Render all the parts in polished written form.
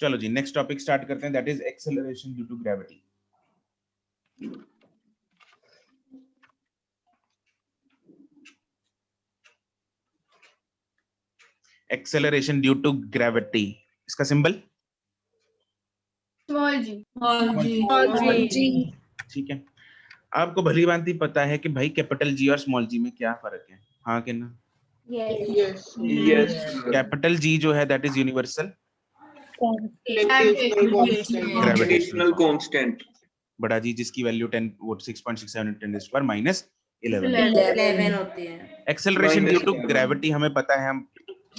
चलो जी next topic start करते हैं, that is acceleration due to gravity. Acceleration due to gravity, इसका symbol small g. ठीक है। आपको भली भांति पता है कि भाई कैपिटल जी और स्मॉल जी में क्या फर्क है, हाँ कि ना? यस कैपिटल जी जो है that is universal gravitational constant, बड़ा जी जिसकी वैल्यू 10 वो 6.67 10 माइनस 11 11 होती है। एक्सेलरेशन ड्यू टू -11 ग्रेविटी हमें पता है, हम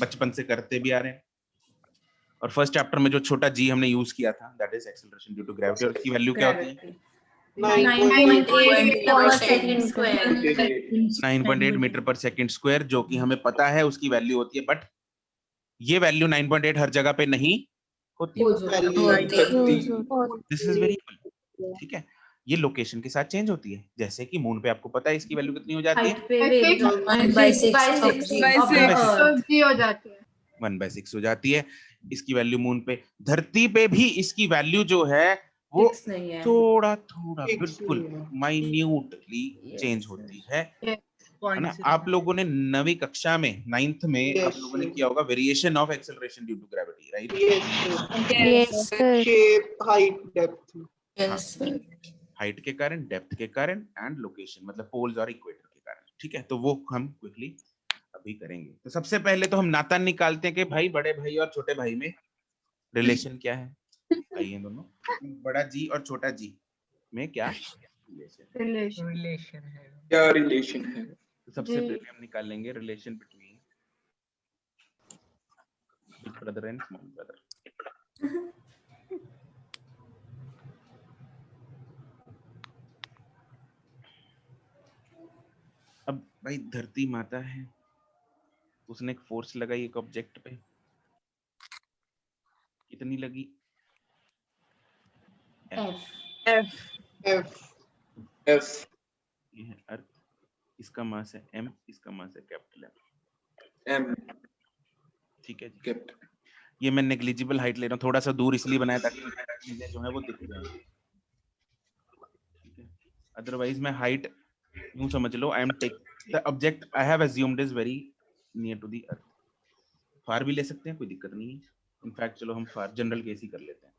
बचपन से करते भी आ रहे हैं, और फर्स्ट चैप्टर में जो छोटा जी हमने यूज किया था that is acceleration due to gravity, और उसकी वैल्यू क्या होती है? 9.8 मीटर पर सेकंड स्क्वायर, जो कि हमें पता है उसकी वैल्यू होती है, बट ये वैल्यू 9.8 हर जगह पे नहीं होती। दिस इज वेरी ठीक है। ये लोकेशन के साथ चेंज होती है, जैसे कि मून पे आपको पता है इसकी वैल्यू कितनी हो जाती है? 1/6 हो जाती है। इसकी वैल्यू मून पे, धरती पे भी इसकी वैल्यू जो है वो थोड़ा थोड़ा बिल्कुल माइन्यूटली चेंज होती है ना? आप लोगों ने 9वीं कक्षा में 9th में आप लोगों ने किया होगा variation of acceleration due to gravity, right? Shape, height, depth, height के कारण, डेप्थ के कारण एंड लोकेशन मतलब पोल्स और इक्वेटर के कारण, ठीक है? तो वो हम क्विकली अभी करेंगे। तो सबसे पहले तो हम नाता निकालते हैं कि भाई बड़े भाई और छोटे भाई में रिलेशन क्या है। आइए दोनों, बड़ा जी और छोटा जी में क्या रिलेशन है, क्या रिलेशन है? तो सबसे पहले हम निकाल लेंगे relation between big brother and small brother. अब भाई धरती माता है, उसने एक फोर्स लगाई एक ऑब्जेक्ट पे, कितनी लगी? एफ ये है अर्थ, इसका मास है m, इसका मास है कैपिटल एम, ठीक है जी। कैपिटल ये मैं नेग्लिजिबल हाइट ले रहा हूँ, थोड़ा सा दूर इसलिए बनाया ताकि चीजें जो है वो दिख जाए, ठीक है? अदरवाइज मैं हाइट यूं समझ लो, I am take the object I have assumed is very near to the earth. Far भी ले सकते हैं, कोई दिक्कत नहीं है। इनफैक्ट चलो हम फार जनरल केस ही कर लेते हैं।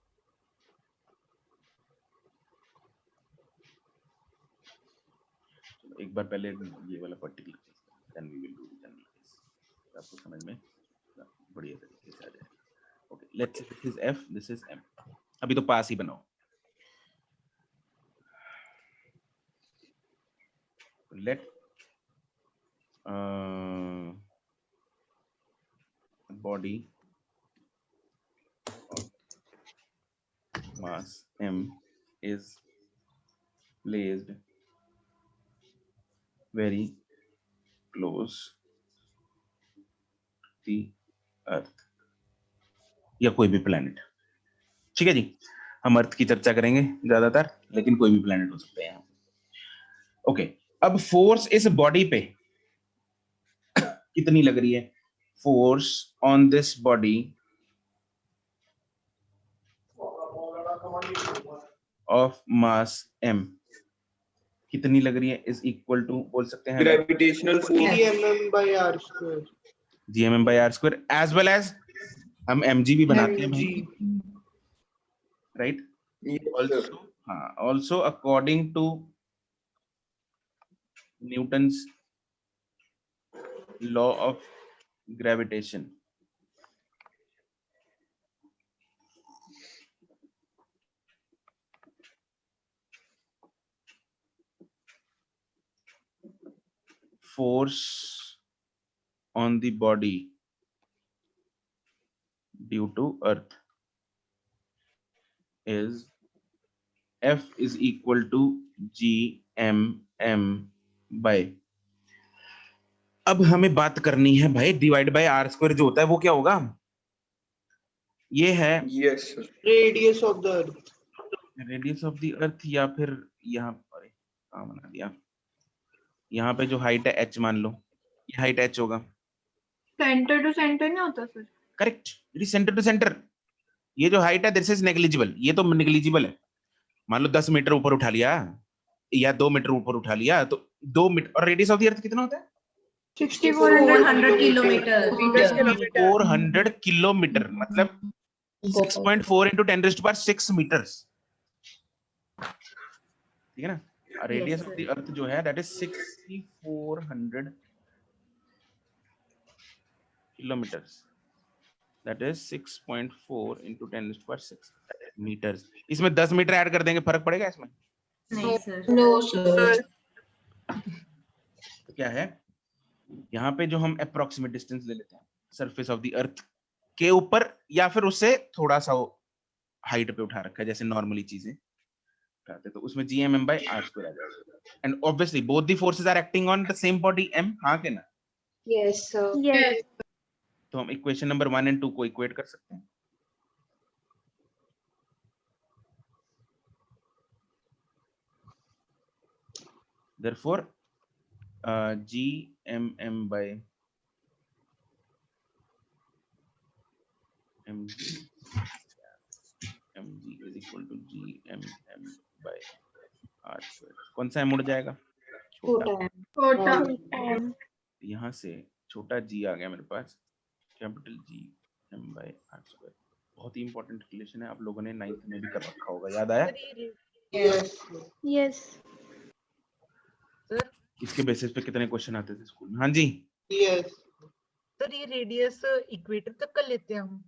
चलो एक बार पहले ये वाला particular case, then we will do the general case, आपको समझ में बढ़िया तरीके से आ जाएगा। Okay, let's say this is f, this is m। अभी तो पास ही बनाओ। Let body of mass m is placed very close to the earth, या कोई भी प्लेनेट, ठीक है जी? हम अर्थ की चर्चा करेंगे ज्यादातर, लेकिन कोई भी प्लेनेट हो सकते हैं। ओके, अब फोर्स इस बॉडी पे कितनी लग रही है? Force on this body of mass m कितनी लग रही है? इज इक्वल टू, बोल सकते हैं gravitational force gmm/r², as well as हम mg भी बनाते हैं भाई, राइट? ऑल्सो हाँ, also according to Newton's law of gravitation, force on the body due to earth is F is equal to gmm/। अब हमें बात करनी है भाई डिवाइड बाय r² जो होता है वो क्या होगा? ये है yes radius of the earth, radius of the earth, या फिर यहाँ पर कहाँ बना दिया, यहाँ पे जो हाइट है h मान लो, ये हाइट h होगा। सेंटर टू सेंटर नहीं होता sir? Correct, it is centre to centre. ये जो हाइट है दिस इज नेग्लिजिबल, ये तो नेग्लिजिबल है। मान लो 10 मीटर ऊपर उठा लिया या 2 मीटर ऊपर उठा लिया तो 2 मीटर, और रेडियस ऑफ द अर्थ कितना होता है? 400 किलोमीटर। 400 किलोमीटर, मतलब 6.4 into 10⁶ मीटर्स, ठीक है ना। रेडियस ऑफ द अर्थ जो है that is 6400 kilometres, that is 6.4 into 10⁶ metres. इसमें 10 मीटर ऐड कर देंगे, फर्क पड़ेगा इसमें? नहीं सर। No sir. तो क्या है यहाँ पे जो हम अप्रोक्सीमेट डिस्टेंस ले लेते हैं सरफेस ऑफ द अर्थ के ऊपर या फिर उससे थोड़ा सा हाइट पे उठा रखा है जैसे नॉर्मली चीजें करते, तो उसमें gmm/r² आ जाएगा। And obviously both the forces are acting on the same body m, हाँ के ना? Yes sir. Yes. तो हम इक्वेशन नंबर 1 और 2 को इक्वेट कर सकते हैं। Therefore, gmm/mg is equal to gmm/r²। कौन सा m उड़ जाएगा? छोटा। छोटा। यहाँ से छोटा g आ गया मेरे पास, कैपिटल gm/r²। बहुत ही इंपॉर्टेंट रिलेशन है, आप लोगों ने 9th में भी कर रखा होगा, याद आया? Yes. सर इसके बेसिस पे कितने क्वेश्चन आते थे स्कूल में? हाँ जी, Yes. सर ये रेडियस इक्वेटर तक कर लेते हैं हम?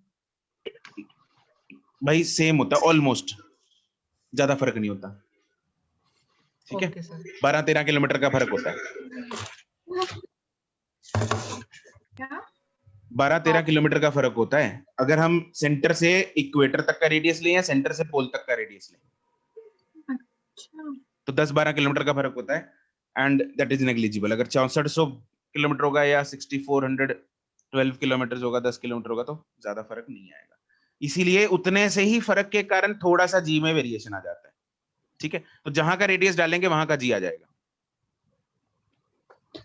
भाई सेम होता है ऑलमोस्ट, ज्यादा फर्क नहीं होता, ठीक है। Okay sir. 12-13 किलोमीटर का फर्क होता है, क्या? 12-13 किलोमीटर का फर्क होता है अगर हम सेंटर से इक्वेटर तक का रेडियस लें या सेंटर से पोल तक का रेडियस लें, अच्छा। तो 10-12 किलोमीटर का फर्क होता है एंड दैट इज नेग्लिजिबल। अगर 6400 किलोमीटर होगा या 6412 किलोमीटर होगा, 10 किलोमीटर होगा, तो ज्यादा फर्क नहीं आएगा। इसीलिए उतने से ही फर्क के कारण थोड़ा सा जी में वेरिएशन आ जाता है, ठीक है। तो जहां का रेडियस डालेंगे वहां का जी आ जाएगा।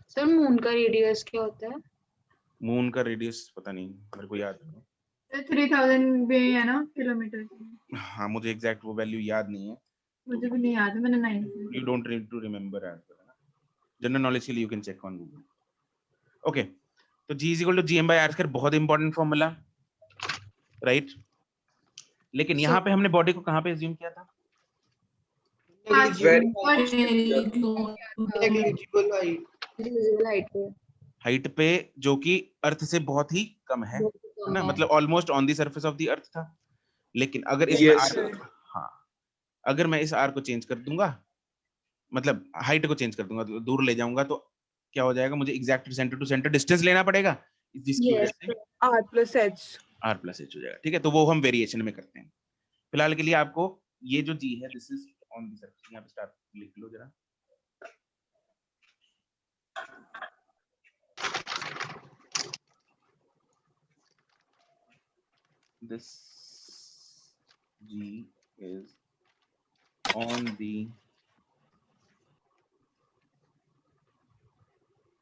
सर मून का रेडियस क्या होता है? मून का रेडियस पता नहीं, मेरे को याद नहीं। 3000 भी है ना किलोमीटर की? हाँ, मुझे एग्जैक्ट वो वैल्यू याद नहीं है, मुझे भी नहीं याद है, मैंने 9th you don't need to remember as well. General knowledge के लिए you can check on Google. Okay, तो G is equal to gm/r², बहुत इंपॉर्टेंट फॉर्मूला, राइट। लेकिन यहाँ पे हमने बॉडी को कहाँ पे assume किया था? Very negligible height. हाइट पे। हाइट पे, जो कि अर्थ से बहुत ही कम है ना, मतलब almost on the surface of the अर्थ था। लेकिन अगर इसमें Yes, r, sir. हाँ, अगर मैं इस r को चेंज कर दूंगा, मतलब हाइट को चेंज कर दूंगा, तो दूर ले जाऊंगा, तो क्या हो जाएगा? मुझे exact centre to centre distance लेना पड़ेगा, जिसकी वजह से r+h r+h हो जाएगा, ठीक है। तो वो हम वेरिएशन में करते हैं। फिलहाल के लिए आपको ये जो g है this is on the surface, यहाँ पे स्टार्ट लिख लो जरा। This g is on the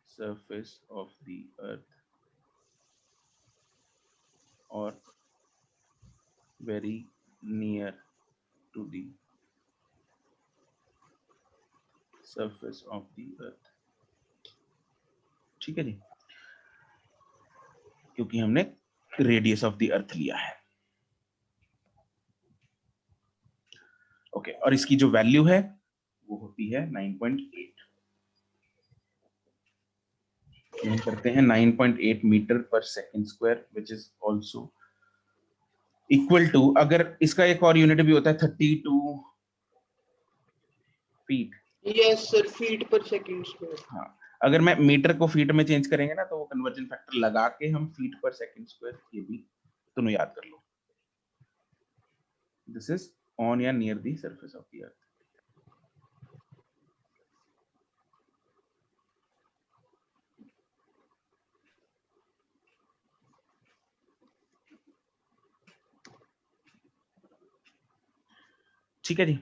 surface of the earth or very near to the surface of the earth, ठीक है जी, क्योंकि हमने रेडियस ऑफ द अर्थ लिया है। ओके, और इसकी जो वैल्यू है वो होती है 9.8। हम करते हैं 9.8 मीटर पर second square, which is also equal to, अगर इसका एक और यूनिट भी होता है 32 feet. Yes, sir. Feet per second square. हाँ, अगर मैं मीटर को फीट में चेंज करेंगे ना, तो वो कन्वर्जन फैक्टर लगा के हम फीट पर सेकंड स्क्वायर, ये भी दोनों याद कर लो। दिस इज ऑन या near the surface of the अर्थ। ठीक है जी।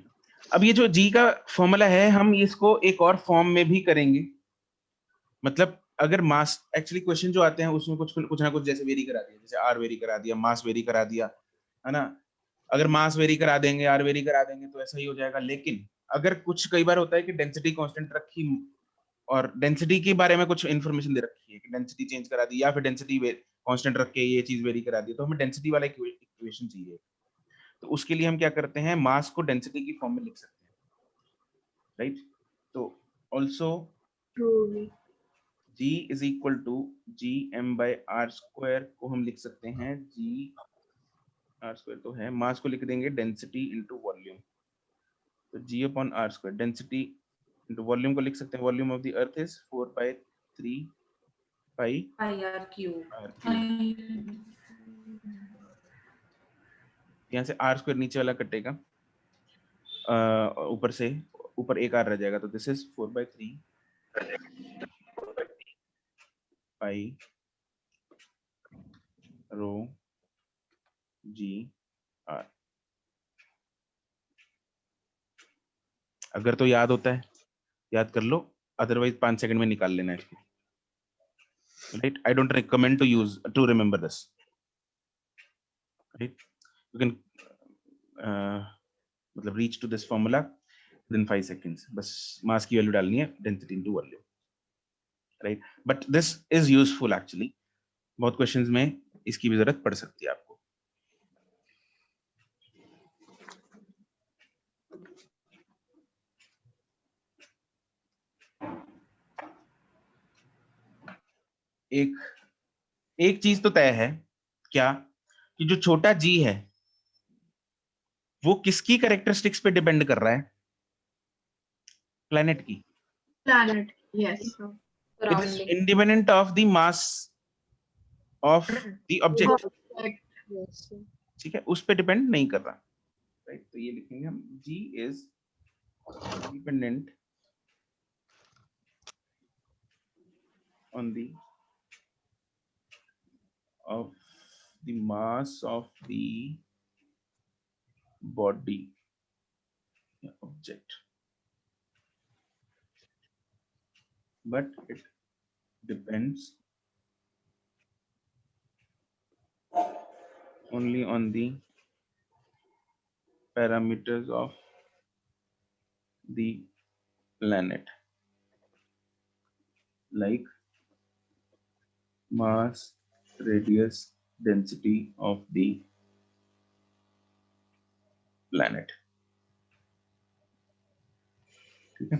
अब ये जो जी का फॉर्मूला है, हम इसको एक और फॉर्म में भी करेंगे। मतलब अगर मास, एक्चुअली क्वेश्चन जो आते हैं उसमें कुछ ना कुछ जैसे वेरी करा दिया, जैसे आर वेरी करा दिया, मास वेरी करा दिया, है ना, अगर मास वेरी करा देंगे, आर वेरी करा देंगे तो ऐसा ही हो जाएगा। लेकिन अगर कुछ कई बार होता है कि डेंसिटी कांस्टेंट रखी और डेंसिटी के बारे में कुछ इन्फॉर्मेशन दे रखी है कि डेंसिटी चेंज करा दी, या फिर डेंसिटी कांस्टेंट रख के ये चीज वेरी करा दी, तो हमें डेंसिटी वाला इक्वेशन चाहिए। तो उसके लिए हम क्या करते हैं, मास को डेंसिटी की फॉर्म में लिख सकते हैं, राइट। तो also G is equal to Gm/r² को हम लिख सकते हैं, G r² तो है, मास को लिख देंगे डेंसिटी इंटू वॉल्यूम। तो G/r², डेंसिटी इंटू वॉल्यूम को लिख सकते हैं, volume of the earth is 4/3 pi IRQ। यहाँ से r² नीचे वाला कटेगा, ऊपर से ऊपर एक r रह जाएगा, तो this is 4/3 pi rho G r। अगर तो याद होता है याद कर लो, अदरवाइज 5 सेकंड में निकाल लेना है इसको, right. I don't recommend to remember this, right. You can मतलब reach to this formula within 5 seconds. बस मास की वैल्यू डालनी है, density into volume, right. But this is useful actually, बहुत क्वेश्चंस में इसकी भी जरूरत पड़ सकती है आपको। एक चीज तो तय है क्या, कि जो छोटा g है वो किसकी कैरेक्टरिस्टिक्स पे डिपेंड कर रहा है, प्लेनेट की। Planet. Yes. It is independent of the mass of the object, Yes. ठीक है, उस पे डिपेंड नहीं कर रहा, राइट। तो ये लिखेंगे हम, g is dependent on the of the mass of the body object, but it depends only on the parameters of the planet, like mass, radius, density of the planet, ठीक है।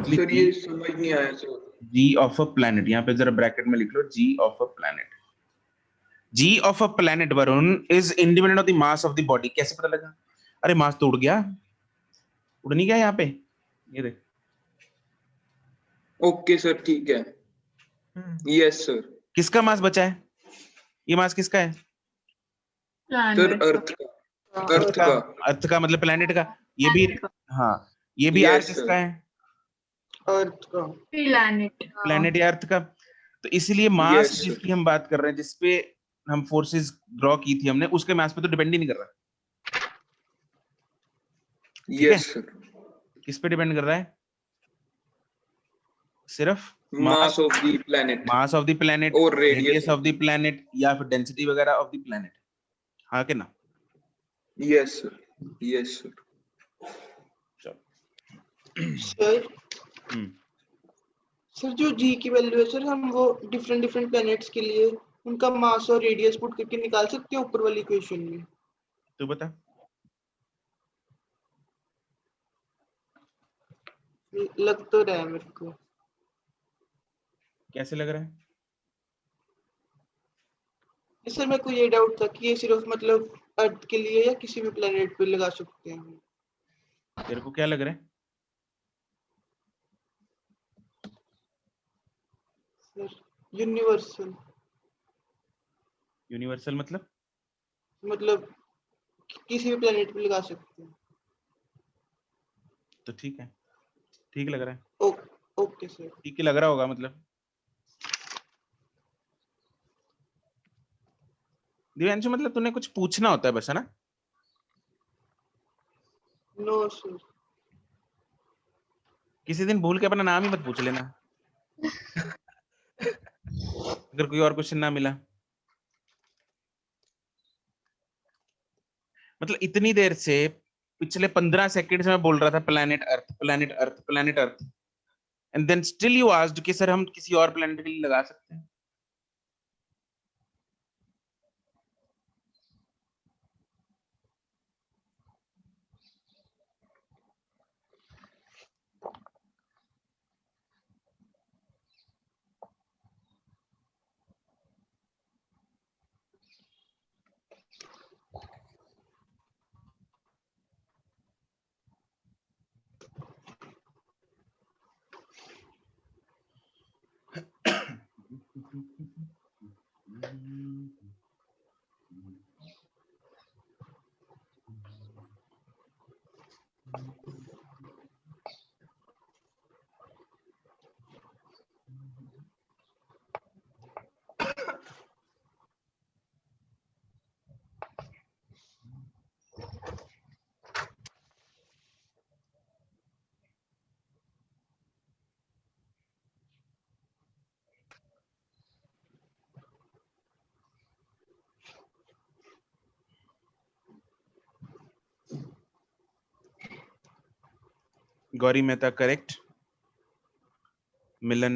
Sir ये समझ नहीं आया sir. G of a planet, यहाँ पे जरा bracket में लिख लो, G of a planet, G of a planet Varun is independent of the mass of the body। कैसे पता लगा? अरे मास तो उड़ गया, उड़ नहीं गया यहाँ पे, ये देख। ओके सर, ठीक है। Yes sir. किसका मास बचा है? ये मास किसका है? सर अर्थ का। अर्थ का मतलब प्लेनेट का। ये भी, हाँ ये भी आर किसका है? अर्थ का। प्लेनेट या अर्थ का। तो इसलिए मास जिसकी हम बात कर रहे हैं, जिसपे हम फोर्सेस ड्रॉ की थी हमने, उसके मास पे तो डिपेंड ही नहीं कर रहा। Yes sir. किस पे डिपेंड कर रहा है? सिर्फ mass of the planet, mass of the planet और रेडियस ऑफ द प्लेनेट, या फिर डेंसिटी वगैरह ऑफ द प्लेनेट, हाँ कि ना? Yes sir, yes sir. Sir sir जो जी की वैल्यू है सर, हम वो डिफरेंट प्लैनेट्स के लिए उनका मास और रेडियस पुट करके निकाल सकते हैं ऊपर वाली इक्वेशन में। तू बता। लग तो रहा है मेरे को। कैसे लग रहा है? सर मेरे को ये डाउट था कि ये सिर्फ मतलब अर्थ के लिए या किसी भी प्लेनेट पे लगा सकते हैं। तेरे को क्या लग रहा है? Sir universal. यूनिवर्सल मतलब किसी भी प्लेनेट पे लगा सकते हैं। तो ठीक है, ठीक लग रहा है। Okay sir. ठीक ही लग रहा होगा मतलब। दिव्यांशु मतलब तूने कुछ पूछना होता है बस, है ना? No sir. किसी दिन भूल के अपना नाम ही मत पूछ लेना अगर कोई और क्वेश्चन ना मिला। मतलब इतनी देर से पिछले 15 सेकंड से मैं बोल रहा था planet earth planet earth planet earth, and then still you asked कि सर हम किसी और प्लैनेट के लिए लगा सकते हैं। गौरी मेहता करेक्ट। मिलन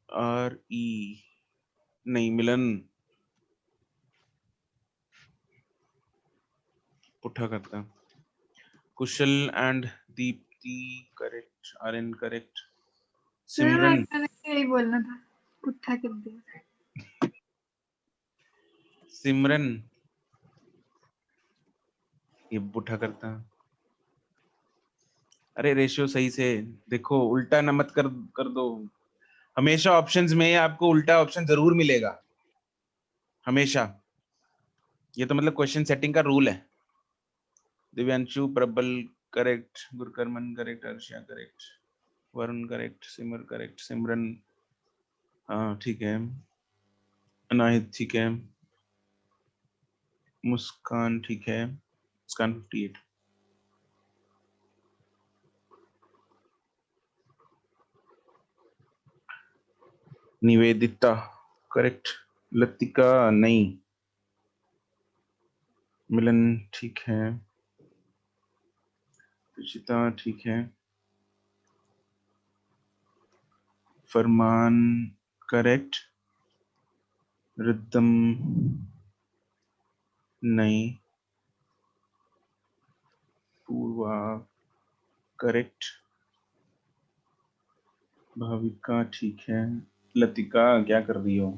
RE नहीं, मिलन पुठा करता। Kushal and Deepti correct, or incorrect. Simran यही बोलना था, पुट्ठा कर दिया। सिमरन ये पुठा करता। अरे रेशियो सही से देखो, उल्टा न मत कर दो। हमेशा ऑप्शंस में आपको उल्टा ऑप्शन जरूर मिलेगा, हमेशा। ये तो मतलब क्वेश्चन सेटिंग का रूल है। Divyanshu Prabal correct, Gurkarman correct, Arshiya correct, Varun correct, Simar correct, Simran हाँ ठीक है, अनाहित ठीक है, मुस्कान ठीक है, मुस्कान 58। निवेदिता करेक्ट, लतिका नहीं, मिलन ठीक है, रुचिता ठीक है, फरमान करेक्ट, रिदम नहीं, पूर्वा करेक्ट, भाविका ठीक है, लतिका क्या कर रही हो?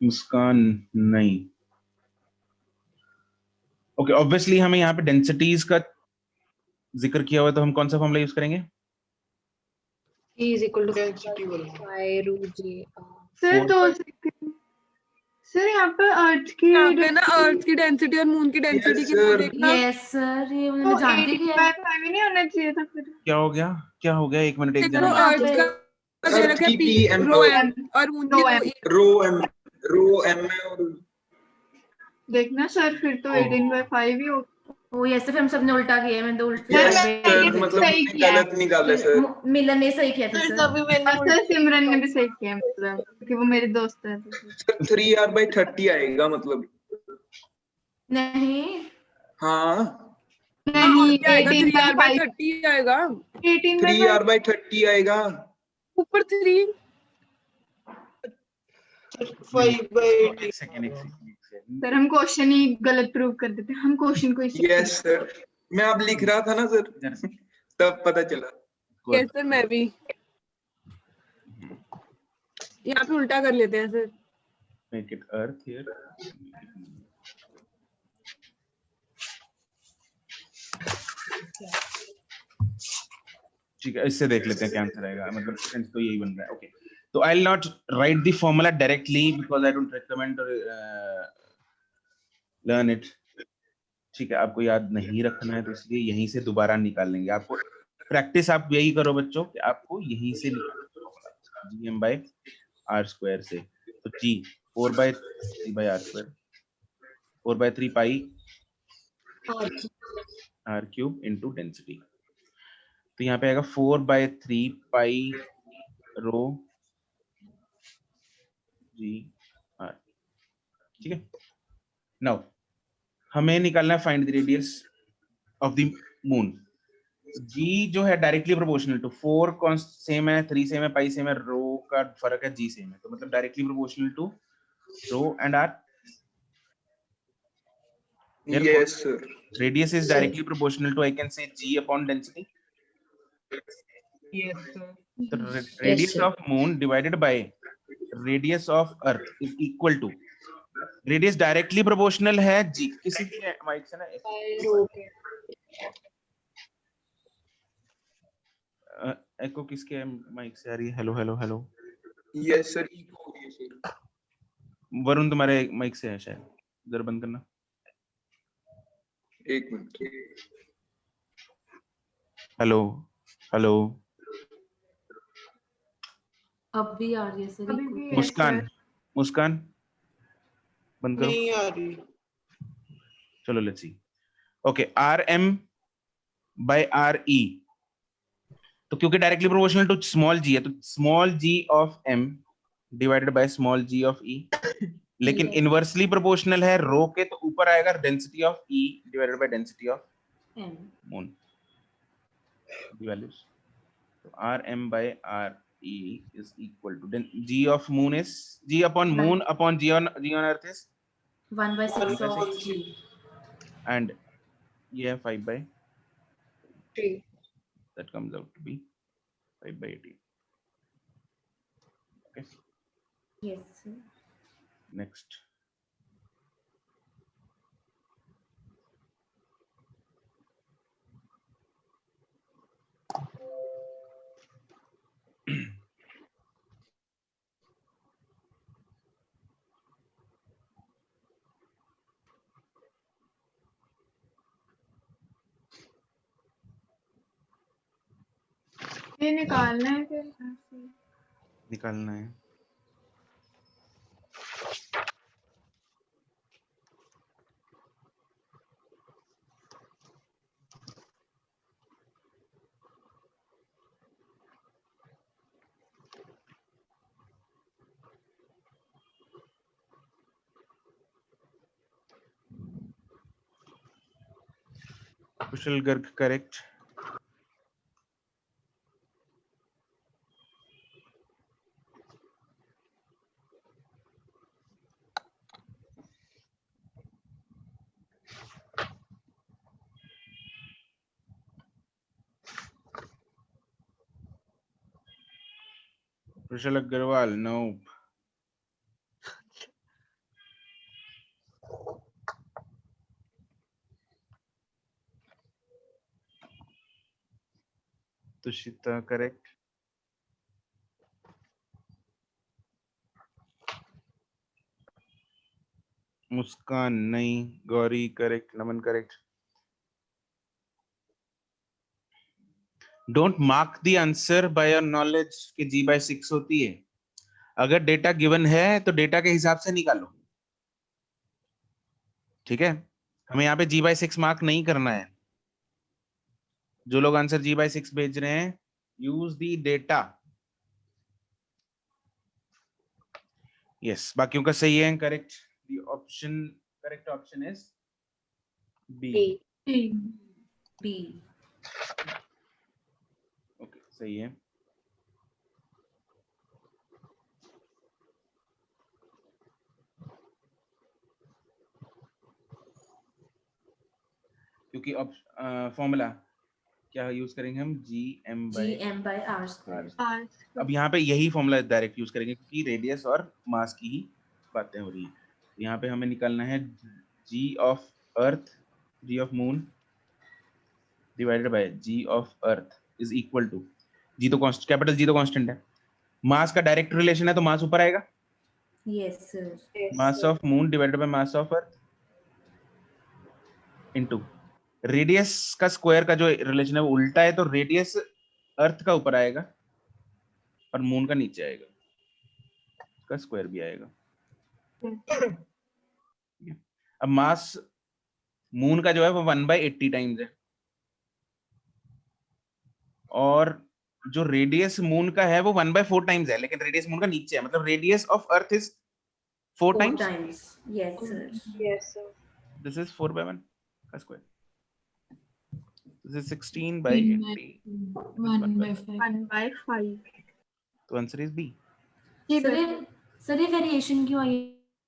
मुस्कान नहीं। ओके, ऑब्वियसली हमें यहाँ पे डेंसिटीज का जिक्र किया हुआ है, तो हम कौन सा फॉर्मूला यूज करेंगे? E is equal to Density वाला। pi root J sir 2 second, sir यहाँ पे अर्थ की यहाँ पे ना अर्थ की डेंसिटी और मून की डेंसिटी Yes, कितना sir. देखना। यस सर, ये तो मैंने जानती 18 थी। by 5 ही नहीं होना चाहिए था फिर। क्या हो गया? क्या हो गया? एक मिनट, एक देखो जन यहाँ अर्थ पे- का दे अर्थ रखा है की P PM रो M और मून की रो रो M। E। रो M है और देखना सर, फिर तो 18 by 5 ही हो। ओ यस, फिर हम सबने उल्टा किया है, मैंने तो उल्टा यस मैंने सर, ये मतलब सही हमने किया है। गलत निकाला सर। मिलन ने सही किया था सर सर। तभी मैंने और सर सिमरन ने भी सही किया, मतलब क्योंकि वो मेरी दोस्त है। सर 3R/30 आएगा मतलब। नहीं हाँ, नहीं, क्या आएगा? 18 by 5, 3R/30 आएगा 18 by 5। 3R/30 आएगा। ऊपर 3। 5/18। एक सेकंड। सर हम क्वेश्चन ही गलत प्रूव कर देते, हम क्वेश्चन को ही यस सर, मैं अब लिख रहा था ना सर, तब पता चला। यस सर, मैं भी यहाँ पे उल्टा कर लेते हैं sir. Make it earth here. ठीक है, इससे देख लेते हैं क्या आंसर आएगा, मतलब सेंस तो यही बन रहा है। ओके, तो I will not right the formula directly because I don't recommend learn it. ठीक है, आपको याद नहीं रखना है तो इसलिए यहीं से दोबारा निकाल लेंगे। आपको प्रैक्टिस आप यही करो बच्चों कि आपको यहीं से निकालना GM/R² से। तो G 4/3/R², 4/3 पाई R³ into डेंसिटी। तो यहाँ पे आएगा 4/3 पाई रो जी आर। ठीक है, नाउ हमें निकालना है find the radius of the moon. G जो है डायरेक्टली प्रोपोर्शनल टू 4 सेम है, 3 सेम है, पाई सेम है, रो का फर्क है, जी सेम है, तो मतलब directly proportional to rho and r. Yes, sir. Radius is directly proportional to, I can say, g upon density. Yes, sir. The radius sir. of moon divided by radius of earth is equal to, radius directly proportional है g, किसी की mic से ना एको किसके mic से आ रही है? Hello hello hello. Yes, sir. Eco हो रही है, sir. वरुण तुम्हारे माइक से है शायद, जरा बंद करना। एक मिनट। Hello hello. अब भी आ रही है सर। अभी भी है मुस्कान, सर। मुस्कान बंद करो। नहीं आ रही। चलो let's see. Okay, R M by R E, तो क्योंकि directly proportional to small g है, तो small g of M divided by small g of E, लेकिन Yes. इनवर्सली प्रोपोर्शनल है रो के, तो ऊपर आएगा density of E divided by density of M. Moon the values. तो R M by R E is equal to g of moon is g upon moon upon g on earth is 1/6 of 1/6. G. And ये है 5/, 3. that comes out to be 5/18. Okay, Yes, sir. next. ये निकालना है फिर ऐसे। निकालना है। कुशल Garg correct. कुशल Agarwal no. Tushita correct. मुस्कान नहीं। Gauri correct. Naman correct. Don't mark the answer by your knowledge कि g/6 होती है। अगर डेटा गिवन है तो डेटा के हिसाब से निकालो, ठीक है। हमें यहाँ पे g/6 मार्क नहीं करना है। जो लोग आंसर g/6 भेज रहे हैं, यूज द डेटा। यस, बाकियों का सही है। Correct the option, correct option is B. B. Okay, सही है। क्योंकि फॉर्मूला क्या यूज करेंगे हम, GM/R². अब यहाँ पे यही फॉर्मूला डायरेक्ट यूज करेंगे क्योंकि रेडियस और मास की ही बातें हो रही है। यहाँ पे हमें निकालना है g of earth, g of moon divided by g of earth is equal to, g तो कांस्टेंट, कैपिटल G तो कांस्टेंट है। मास का डायरेक्ट रिलेशन है तो मास ऊपर आएगा। Yes, sir. Mass of moon divided by mass of earth into radius का square का जो रिलेशन है वो उल्टा है, तो रेडियस अर्थ का ऊपर आएगा और मून का नीचे आएगा, का स्क्वायर भी आएगा। अब मास मून का जो है वो 1/80 टाइम्स है, और जो रेडियस मून का है वो 1/4 टाइम्स है, लेकिन रेडियस मून का नीचे है, मतलब radius of earth is 4 4 times. times. Yes, sir. Yes, sir. This is 4/1 का square. This is 16 by 80. 1/5. 1/5. तो आंसर इज बी. सर ये वेरिएशन क्यों आई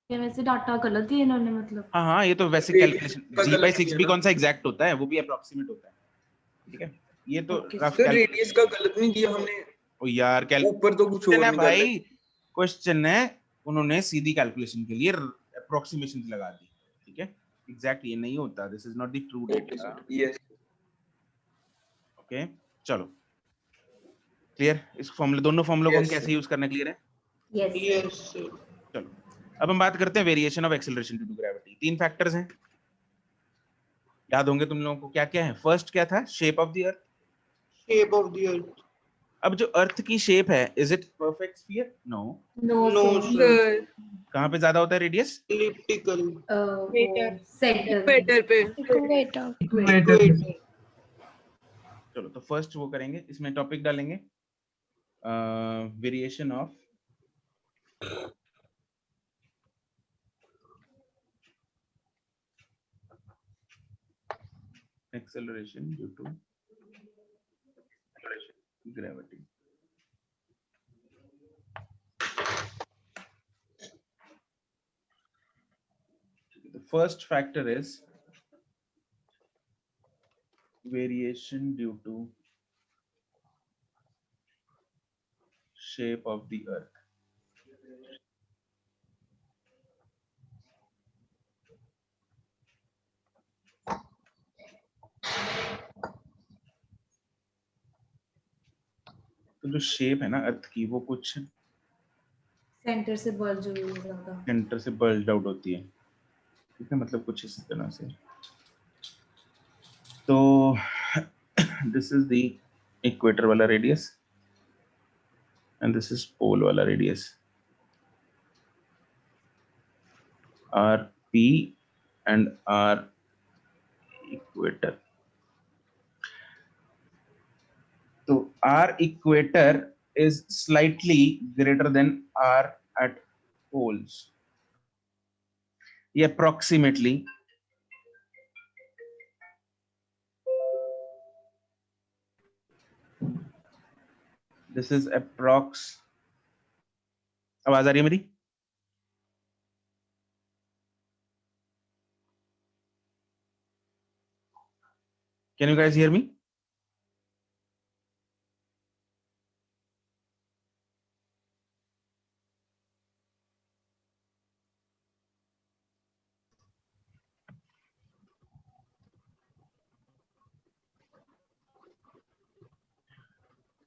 है? वैसे डाटा गलत ही इन्होंने मतलब. हाँ, ये तो वैसे कैलकुलेशन. G/6 भी कौन सा एग्जैक्ट होता है, वो भी अप्रोक्सीमेट होता है. ठीक है, ये तो रफ सर रेडियस का गलत नहीं दिया हमने. ओ यार, ऊपर तो कुछ और है निकाल भाई, क्वेश्चन है, उन्होंने सीधी कैलकुलेशन के लिए अप्रोक्सीमेशन लगा दी. ठीक है, एग्जैक्ट ये नहीं होता. This is not the true data. Yes. Okay, चलो क्लियर. इस फॉर्मूले, दोनों फॉर्मूलों को हम Yes, कैसे यूज करना क्लियर है. Yes. Yes, sir. चलो अब हम बात करते हैं variation of acceleration due to gravity. 3 factors हैं, याद होंगे तुम लोगों को. क्या क्या है? फर्स्ट क्या था? Shape of the earth. Shape of the earth. अब जो अर्थ की शेप है, is it perfect sphere? No. No, No, sir. sir. Sir कहाँ पे ज्यादा होता है radius? Elliptical. Equator. Center. Equator पे. Equator. Equator. चलो तो फर्स्ट वो करेंगे, इसमें टॉपिक डालेंगे variation of acceleration due to gravity. The first factor is variation due to shape of the earth. तो जो शेप है ना अर्थ की, वो कुछ सेंटर से बल्ज हुई है ज्यादा. सेंटर से बल्ज आउट होती है. ठीक है, मतलब कुछ इस तरह से. तो दिस इज द इक्वेटर वाला radius and this is pole वाला radius. R P and R equator. तो R equator is slightly greater than R at poles. ये approximately this is approx. आवाज आ रही है मेरी? Can you guys hear me?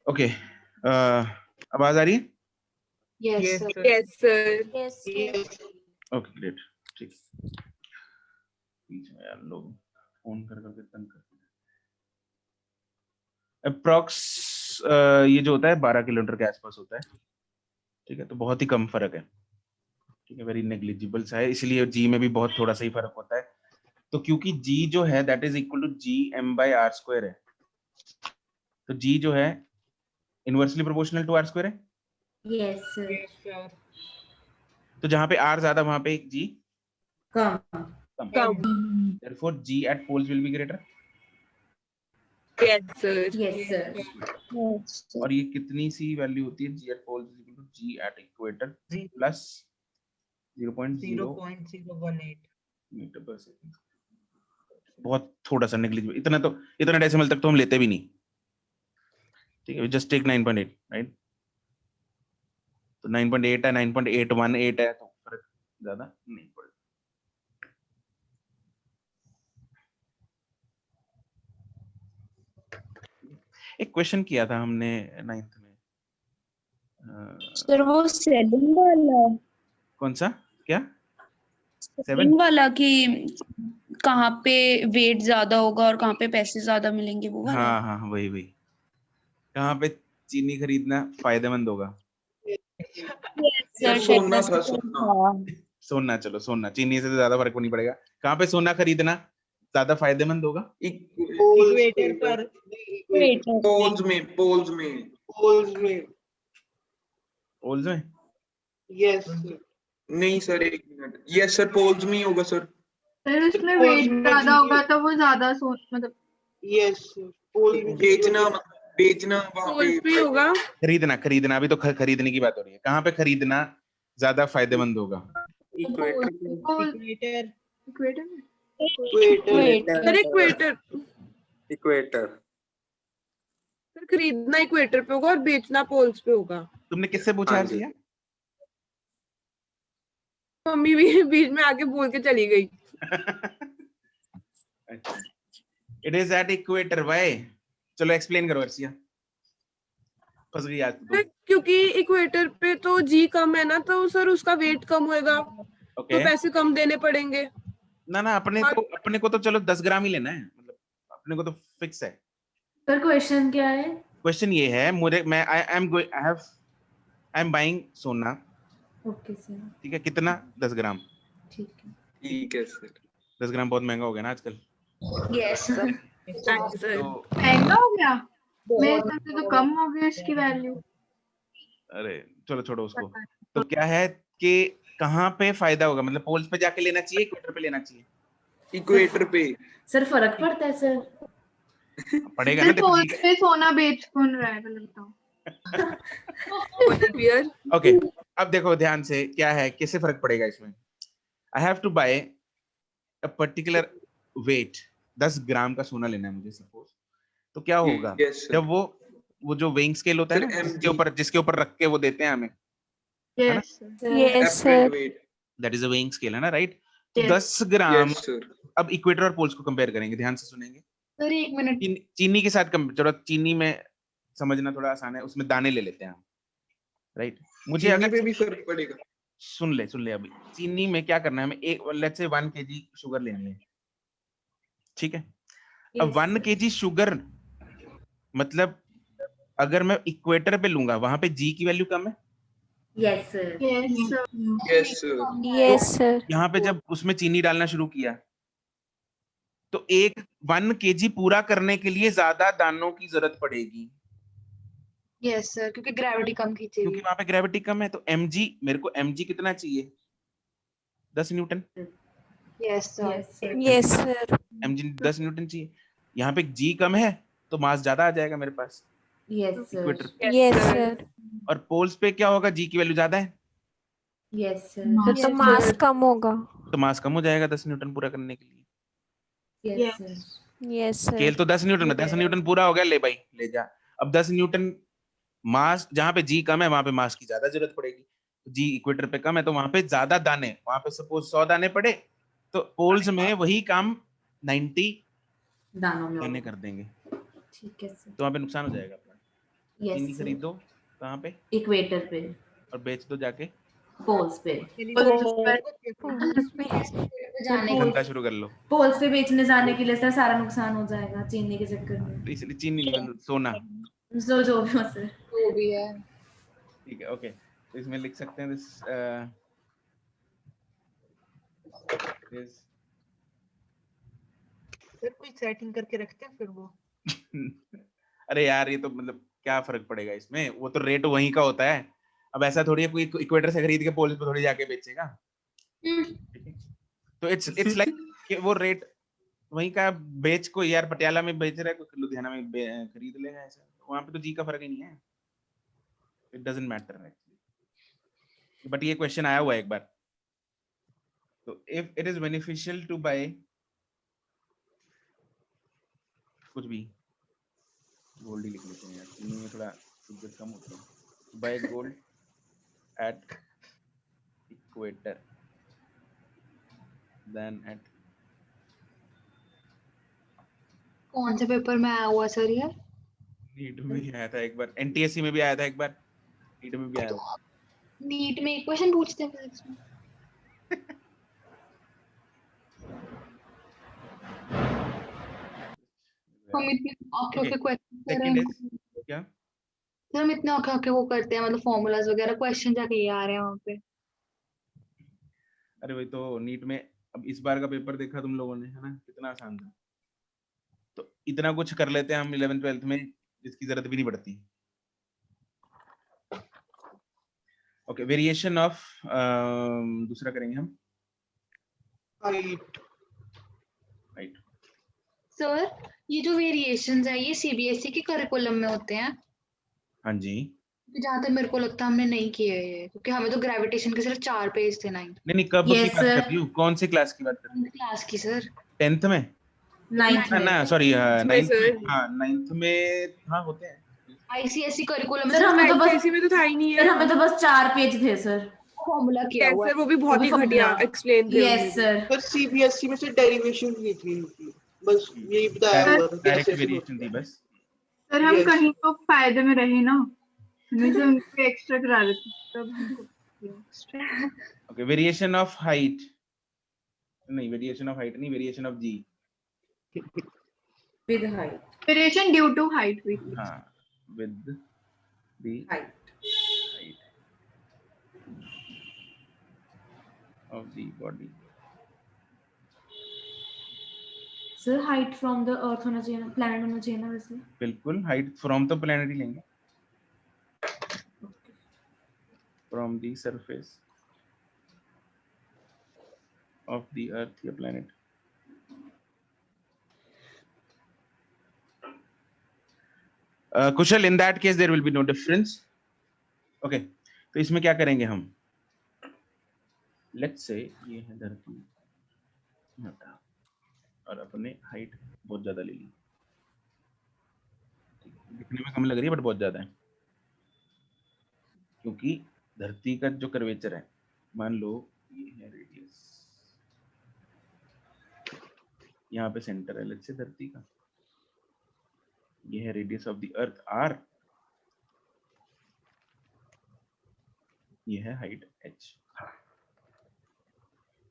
Okay, आवाज आ रही है? Yes, Yes, sir. sir. Yes sir. Yes, sir. Yes. Okay great. ठीक है, बीच में यार लोग फोन कर करके तंग करते हैं. अप्रॉक्स ये जो होता है 12 किलोमीटर के आसपास होता है. ठीक है, तो बहुत ही कम फर्क है. ठीक है, वेरी नेग्लिजिबल सा है, इसलिए जी में भी बहुत थोड़ा सा ही फर्क होता है. तो क्योंकि जी जो है that is equal to G M by r square है, तो जी जो है inversely proportional to r square है. Yes, sir. Yes, sir. तो जहां पे आर ज्यादा वहां पे जी कम. कम. Therefore G at poles will be greater. Yes sir. Yes, sir. Yes, sir. और ये कितनी सी वैल्यू होती है? G at poles is equal to G at equator G- plus 0.0 0.018. Metre पर सेकंड. बहुत थोड़ा सा नेग्लिजिबल. इतना डेसिमल तक तो हम लेते भी नहीं. ठीक है, जस्ट टेक 9.8, राइट? तो 9.8 है, 9.818 है, तो फर्क ज्यादा नहीं पड़ेगा. एक क्वेश्चन किया था हमने 9th में. सर वो सेलिंग वाला कौन सा? क्या? सेलिंग वाला कि कहाँ पे वेट ज्यादा होगा और कहाँ पे पैसे ज्यादा मिलेंगे वो वाला. हाँ हाँ, वही वही. कहाँ पे चीनी खरीदना फायदेमंद होगा? सर सोना था, सोना. सोना. चलो सोना, चीनी से तो ज्यादा फर्क नहीं पड़ेगा. कहाँ पे सोना खरीदना ज्यादा फायदेमंद होगा? इक्वेटर पर पोल्स में पोल्स में पोल्स में यस नहीं सर, एक मिनट, यस सर, पोल्स में ही होगा सर। सर उसमें पोल्स वेट में ज्यादा जी- होगा तो वो ज्यादा मतलब यस पोल बेचना वहां पोल्स पे भी होगा। खरीदना अभी तो खरीदने की बात हो रही है। कहाँ पे खरीदना ज्यादा फायदेमंद होगा? इक्वेटर इक्वेटर में सर इक्वेटर, इक्वेटर। सर खरीदना इक्वेटर पे होगा और बेचना पोल्स पे होगा। तुमने किससे पूछा हाँ जी। अर्चिया? मम्मी भी बीच में आके बोल के चली गई। It is at equator why. चलो एक्सप्लेन करो अर्चिया, फंस गई आज तो। सर, क्योंकि इक्वेटर पे तो जी कम है ना, तो सर उसका वेट कम होएगा, ओके तो पैसे कम देने पड़ेंगे। ना अपने को तो चलो 10 ग्राम ही लेना है, मतलब अपने को तो फिक्स है। सर क्वेश्चन क्या है? क्वेश्चन ये है, मुझे मैं आई एम बाइंग सोना, ओके सर, ठीक है, कितना? 10 ग्राम। ठीक है। ठीक है सर। 10 ग्राम बहुत महंगा हो गया ना आजकल। Yes sir. सर तो महंगा हो गया, मेरे हिसाब से तो कम हो गई इसकी वैल्यू। अरे चलो छोड़ो उसको। तो क्या है कि कहाँ पे फायदा होगा, मतलब पोल्स पे जाके लेना चाहिए, इक्वेटर पे लेना चाहिए? इक्वेटर पे। सर फर्क पड़ता है सर? पड़ेगा ना, सर देखो पोल जी। पे सोना बेच कौन रहा है पहले बताओ। बियर ओके अब देखो ध्यान से, क्या है, कैसे फर्क पड़ेगा इसमें? I have to buy a particular weight, 10 gram का सोना लेना है मुझे सपोज। तो क्या होगा यस सर। जब वो जो वेइंग स्केल होता है सर, ना, जिसके ऊपर रख के वो देते हैं हमें, है ना? Yes sir, yes apple sir, wait. That is a weighing scale, है ना, राइट? तो Yes. 10 ग्राम। Yes sir. अब इक्वेटर और पोल्स को कंपेयर करेंगे, ध्यान से सुनेंगे। सर एक मिनट। चीनी के साथ चलो चीनी में समझना थोड़ा आसान है, उसमें दाने ले लेते हैं हम, राइट? मुझे चीनी अगर पे भी फर्क पड़ेगा। सुन ले अभी, चीनी में क्या करना है हमें, एक लेट्स से 1 kg शुगर लेनी है, ठीक है? अब 1 kg शुगर, मतलब अगर मैं इक्वेटर पे लूंगा, वहां पे जी की वैल्यू कम है। Yes sir, yes sir, yes sir. Yes sir, यहाँ पे जब उसमें चीनी डालना शुरू किया, तो 1 kg पूरा करने के लिए ज्यादा दानों की जरूरत पड़ेगी, यस सर, क्योंकि ग्रेविटी कम क्योंकि खींचेगी। वहां पे ग्रेविटी कम है। तो mg, मेरे को mg कितना चाहिए? 10 Newton. Yes sir, yes sir, yes sir, mg 10 Newton चाहिए। यहाँ पे g कम है तो मास ज्यादा आ जाएगा मेरे पास यस इक्वेटर सर, पे। Yes sir. और पोल्स पे क्या होगा, जी की वैल्यू ज्यादा है यस तो सर, मास कम होगा। तो मास कम हो जाएगा 10 न्यूटन पूरा करने के लिए। Yes sir, yes scale sir, तो 10 न्यूटन में, 10 न्यूटन पूरा हो गया, ले भाई ले जा। अब 10 न्यूटन मास, जहाँ पे जी कम है वहां पे मास की ज्यादा जरूरत पड़ेगी। जी इक्वेटर पे कम है तो वहां पे ज्यादा दाने, वहां पे सपोज 100 दाने पड़े, तो पोल्स में वही काम 90 दानों में दाने होगा। कर देंगे, ठीक है सर, तो वहां पे नुकसान हो जाएगा अपना। चीनी यस खरीद सर, दो कहाँ पे, इक्वेटर पे, और बेच दो जाके, पोल्स पे। धंधा शुरू कर लो। पोल्स पे बेचने जाने के लिए सर सारा नुकसान हो जाएगा चीनी के चक्कर में। तो इसलिए चीनी नहीं, मतलब सोना, जो भी हो सर। वो भी है। ठीक है, ओके। तो इसमें लिख सकते हैं दिस सर कोई सेटिंग करके रखते हैं फिर वो। अरे यार ये तो मतलब क्या फर्क पड़ेगा इसमें, वो तो रेट वहीं का होता है। अब ऐसा थोड़ी है कोई इक्वेटर से खरीद के पोल्स पे थोड़ी जाके बेचेगा, ठीक है? तो इट्स लाइक कि वो रेट वहीं का बेच को, यार पटियाला में बेच रहा है, कोई लुधियाना में खरीद लेगा, ऐसा वहां पे तो जी का फर्क ही नहीं है। It doesn't matter actually, but ये क्वेश्चन आया हुआ है एक बार। तो if it is beneficial to buy कुछ भी, गोल्ड ही लिख लेते हैं यार, चीनी में थोड़ा इज्जत कम होती है। Buy gold at equator than at, कौन से पेपर में आया हुआ सर ये? नीट में भी आया था एक बार, एनटीएससी में भी आया था एक बार, नीट में भी आया था। नीट में एक क्वेश्चन पूछते हैं फिजिक्स में। हम इतने औखे Okay. क्वेश्चन कर रहे सेकंड हैं, इज क्या, सर हम इतने औखे वो करते हैं, मतलब फॉर्मूलाज वगैरह क्वेश्चन जाके ये आ रहे हैं वहाँ पे। अरे वही तो नीट में, अब इस बार का पेपर देखा तुम लोगों ने, है ना, कितना आसान था। तो इतना कुछ कर लेते हैं हम 11th 12th में, जिसकी जरूरत भी नहीं पड़ती। ओके, वेरिएशन ऑफ दूसरा करेंगे हम हाइट। हाइट। सर ये जो वेरिएशंस है ये सीबीएसई के करिकुलम में होते हैं? हाँ जी। जहाँ तक मेरे को लगता है हमने नहीं किए ये, क्योंकि हमें तो ग्रेविटेशन के सिर्फ 4 पेज थे 9th नहीं कब की Yes, बात sir. कर रही हूँ, कौन सी क्लास की बात कर रही क्लास की सर। हूँ? 10th में? 9th में। ना सॉरी, में 9th sir. में। हाँ 9th में हाँ होते हैं। आईसीएसई करिकुलम में सर हमें तो बस आईसीएसई में तो था ही नहीं सर है। हमें तो बस 4 पेज थे सर। फॉर्मूला किया हुआ कैसे है। वो भी बहुत ही वो भी घटिया formula. एक्सप्लेन थे यस उन्होंने। सर। पर सीबीएसई में से डेरिवेशन नहीं थी इनकी, बस यही बताया हुआ था डायरेक्ट कैसे वेरिएशन थी बस। सर हम Yes. कहीं तो फायदे में रहे ना, हमें जो उनको एक्स्ट्रा करा देते तब हमको extra. Okay, variation of height नहीं, वेरिएशन ऑफ हाइट नहीं, variation of g. With height. Variation due to height भी। हाँ, with the height of the body. Sir height from the earth होना चाहिए ना, प्लैनेट होना चाहिए ना वैसे। बिल्कुल, हाइट फ्रॉम तो प्लैनेट ही लेंगे, from the surface of the earth या planet. Kushal, in that case there will be no difference. Okay, तो इसमें क्या करेंगे हम, लेट्स से ये है धरती माता और अपने हाइट बहुत ज्यादा ले ली, दिखने में कम लग रही है बट बहुत ज्यादा है, क्योंकि धरती का जो कर्वेचर है, मान लो ये है रेडियस, यहाँ पे सेंटर है लेट्स से धरती का, ये है radius of the earth r, ये है हाइट h।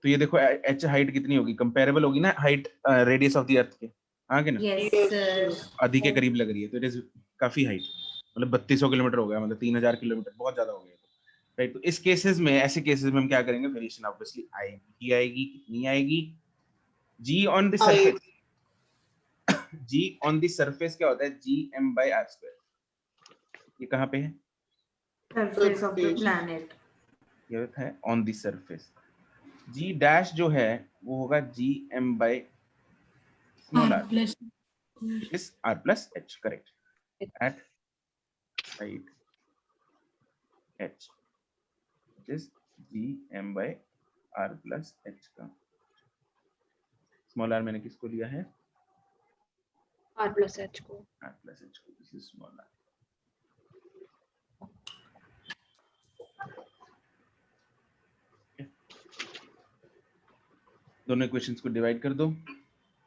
तो ये देखो h हाइट कितनी होगी, कंपेरेबल होगी ना हाइट रेडियस ऑफ द अर्थ के, हाँ कि ना? Yes sir. आधी के करीब लग रही है, तो इट इज काफी हाइट, मतलब 3200 किलोमीटर हो गया, मतलब 3000 किलोमीटर, बहुत ज्यादा हो गया, राइट? तो इस केसेस में, ऐसे केसेस में हम क्या करेंगे, वेरिएशन ऑब्वियसली आएगी, कितनी आएगी, g on the surface. g on the surface क्या होता है, gm/r²। ये कहाँ पे है, सरफेस ऑफ द प्लैनेट। ये है on the surface. g dash जो है वो होगा gm/r is r+h, correct, at height h is gm/r+h का स्मॉल r मैंने किसको लिया है, r+h को। r+h को, दिस इज स्मॉल r। दोनों इक्वेशंस को डिवाइड कर दो,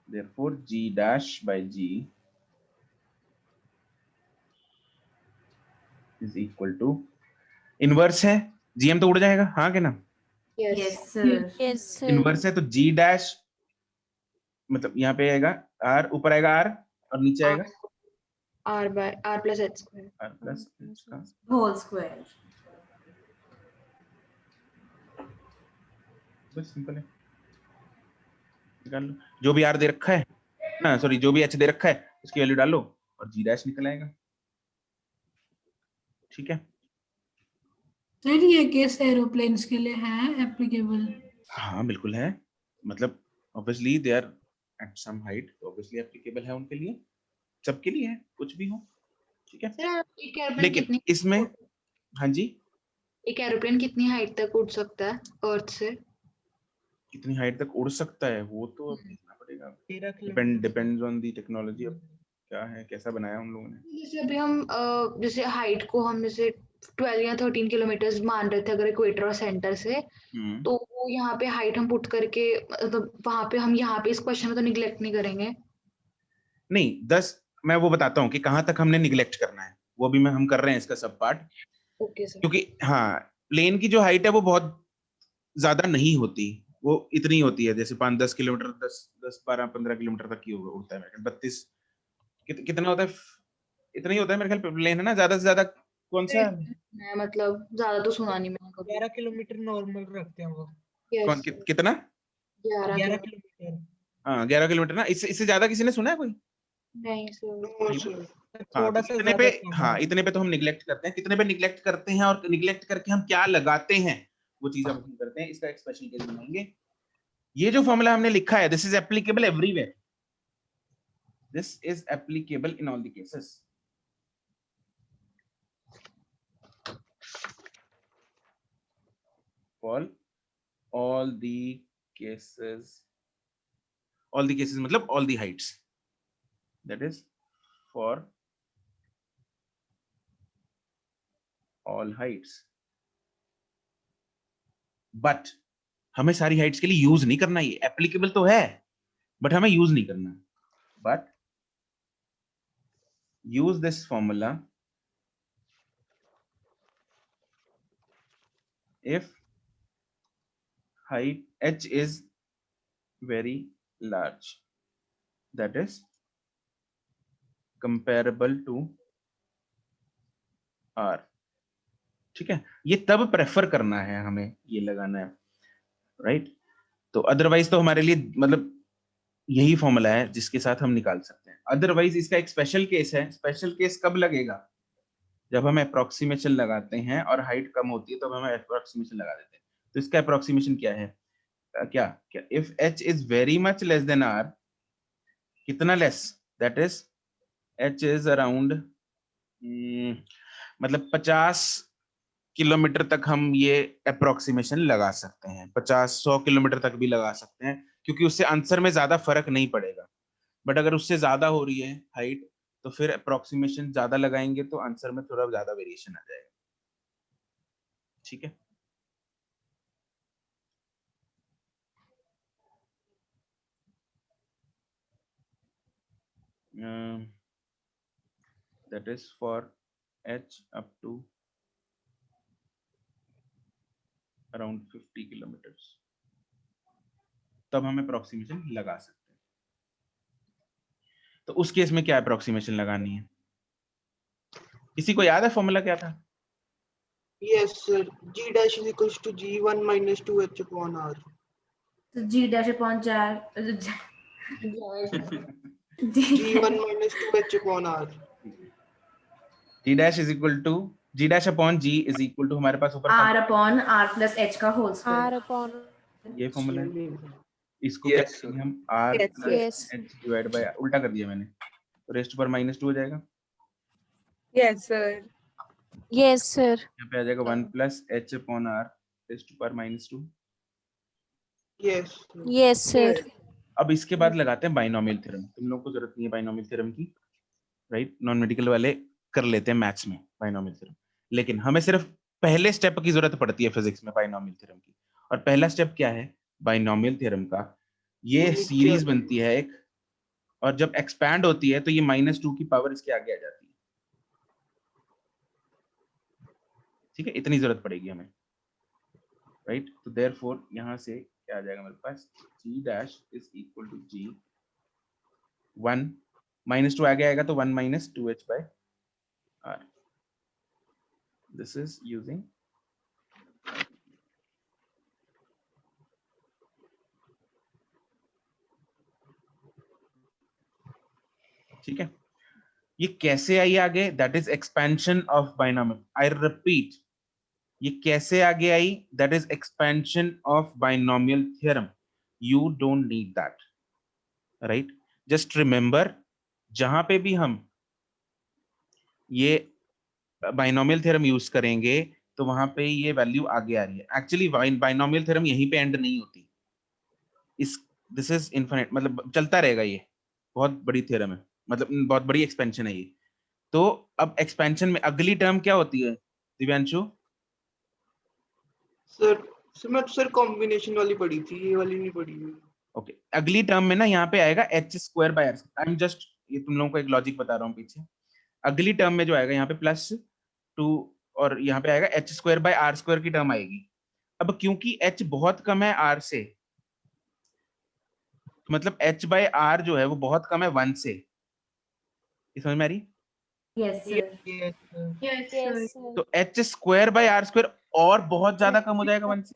therefore g dash by g is equal to, inverse है, gm तो उड़ जाएगा, हाँ के ना? Yes sir. Yes sir. Inverse है तो g डैश मतलब यहाँ पे आएगा r, ऊपर आएगा r और नीचे आएगा r+h स्क्वायर। r+h का होल स्क्वायर। बस सिंपल है, निकाल लो, जो भी r दे रखा है ना, सॉरी जो भी h दे रखा है उसकी वैल्यू डाल लो और g डैश निकल आएगा, ठीक है? सर ये केस एरोप्लेन्स के लिए है एप्लीकेबल? हाँ बिल्कुल है, मतलब obviously they are at some height, तो ऑब्वियसली एप्लीकेबल है उनके लिए, सबके लिए है, कुछ भी हो, ठीक है? सर एक एरोप्लेन लेकिन कितनी, इसमें, हाँ जी, एक एरोप्लेन कितनी हाइट तक उड़ सकता है अर्थ से? कितनी हाइट तक उड़ सकता है वो तो अब देखना पड़ेगा, 13 kilometre. Depends on the technology, अब क्या है, कैसा बनाया उन लोगों ने। जैसे अभी हम जैसे हाइट को हम जैसे 12 या 13 किलोमीटर मान रहे थे अगर इक्वेटर और सेंटर से, तो वो यहाँ पे हाइट हम पुट करके मतलब वहां पे हम यहाँ पे इस क्वेश्चन में तो निग्लेक्ट नहीं करेंगे? नहीं 10, मैं वो बताता हूँ कि कहाँ तक हमने निगलेक्ट करना है, वो भी हम कर रहे हैं इसका सब पार्ट, ओके सर। क्योंकि हाँ प्लेन की जो हाइट है वो बहुत ज्यादा नहीं होती, वो इतनी होती है जैसे 5-10 किलोमीटर, 10-12-15 किलोमीटर तक ही होगा, उड़ता है मेरे ख्याल 32 कितना होता है, इतना ही होता है मेरे ख्याल प्लेन, है ना? ज्यादा से ज्यादा कौन सा मैं मतलब ज्यादा तो सुना नहीं मैंने कभी। 11 किलोमीटर नॉर्मल रखते हैं वो। कौन कितना 11 11 किलोमीटर। हाँ 11 किलोमीटर ना, इससे ज्यादा किसी ने सुना है कोई? नहीं सर। No sir. हाँ, थोड़ा तो सा इतने पे, ज्यादा हाँ इतने पे तो हम निगलेक्ट करते हैं, कितने पे निगलेक्ट करते हैं और निगलेक्ट करके हम क्या लगाते हैं वो चीज अब हम करते हैं। इसका एक स्पेशल केस बनाएंगे। ये जो फॉर्मूला हमने लिखा है, this is applicable everywhere, this is applicable in all the cases. For all the cases, all the cases मतलब all the heights, that is for all heights, but हमें सारी heights के लिए यूज नहीं करना, ये एप्लीकेबल तो है बट हमें यूज नहीं करना। But use this formula if height h is very large, that is comparable to r। ठीक है, ये तब प्रेफर करना है, हमें ये लगाना है, राइट। तो अदरवाइज तो हमारे लिए मतलब यही फॉर्मूला है जिसके साथ हम निकाल सकते हैं। अदरवाइज इसका एक स्पेशल केस है। स्पेशल केस कब लगेगा? जब हम अप्रोक्सीमेशन लगाते हैं और हाइट कम होती है, तब हम अप्रोक्सीमेशन लगा देते हैं। तो इसका अप्रोक्सीमेशन क्या है? क्या if h is very much less than r, कितना less? That is h is around मतलब 50 किलोमीटर तक हम ये अप्रोक्सीमेशन लगा सकते हैं, 50-100 किलोमीटर तक भी लगा सकते हैं, क्योंकि उससे आंसर में ज्यादा फर्क नहीं पड़ेगा। बट अगर उससे ज्यादा हो रही है हाइट, तो फिर अप्रोक्सीमेशन ज्यादा लगाएंगे तो आंसर में थोड़ा ज्यादा वेरिएशन आ जाएगा। ठीक है, that is for h up to around 50 kilometers, तब हम अप्रोक्सीमेशन लगा सकते हैं। तो उस केस में क्या अप्रोक्सीमेशन लगानी है? किसी को याद है फॉर्मूला क्या था? Yes sir, g dash is equals to g1 minus 2h upon r। तो g dash upon jar g1 minus 2h upon r। g dash is equal to g dash upon g is equal to हमारे पास ऊपर r upon r plus h का whole square. R upon ये formula है। इसको Yes, क्या करेंगे हम? r Yes, plus yes, h divide by, उल्टा कर दिया मैंने, तो रेस्ट पर -2 हो जाएगा। yes sir। yes sir, यहाँ पे आ जाएगा 1 plus h upon r rest पर -2। Yes sir। yes sir, अब इसके बाद लगाते हैं बाइनोमियल थ्योरम। तुम लोग को जरूरत नहीं है बाइनोमियल थ्योरम की, राइट। नॉन मेडिकल वाले कर लेते हैं मैथ्स में बाइनोमियल थ्योरम, लेकिन हमें सिर्फ पहले स्टेप की जरूरत पड़ती है फिजिक्स में बाइनोमियल थ्योरम की। और पहला स्टेप क्या है बाइनोमियल थ्योरम का? ये सीरीज बनती है एक, और जब एक्सपैंड होती है तो ये -2 की पावर इसके आगे आ जाती है। ठीक है, इतनी जरूरत पड़ेगी हमें, राइट। तो देयरफॉर यहाँ से क्या आ जाएगा मेरे पास? g dash is equal to g 1 -2 आगे आएगा तो 1 minus 2h by r। This is using ठीक है। ये कैसे आई आगे? That is expansion of binomial. I repeat, ये कैसे आगे आई? That is expansion of binomial theorem. You don't need that, right. Just remember, जहां पे भी हम ये बाइनोमियल थ्योरम यूज करेंगे तो वहां पे ये वैल्यू आगे आ रही है। एक्चुअली बाइनोमियल थ्योरम यहीं पे एंड नहीं होती, इस दिस इज इनफिनिट, मतलब चलता रहेगा। ये बहुत बड़ी थ्योरम है, मतलब बहुत बड़ी एक्सपेंशन है ये। तो अब एक्सपेंशन में अगली टर्म क्या होती है दिव्यांशु? सर मैं तो सर कॉम्बिनेशन वाली पढ़ी थी, ये वाली नहीं पढ़ी हुई। ओके, अगली टर्म में ना यहाँ पे आएगा h square by r। I am just, ये तुम लोगों को एक लॉजिक बता रहा हूँ पीछे। अगली टर्म में जो आएगा यहाँ पे +2 और यहाँ पे आएगा h square by r square की टर्म आएगी। अब क्योंकि h बहुत कम है r से, मतलब h बाय r जो है वो बहुत कम है 1 से। ये समझ में आ रही? Yes sir. Yes sir। Yes yes sir। sir, तो h square by r square और बहुत ज्यादा कम हो जाएगा 1 से।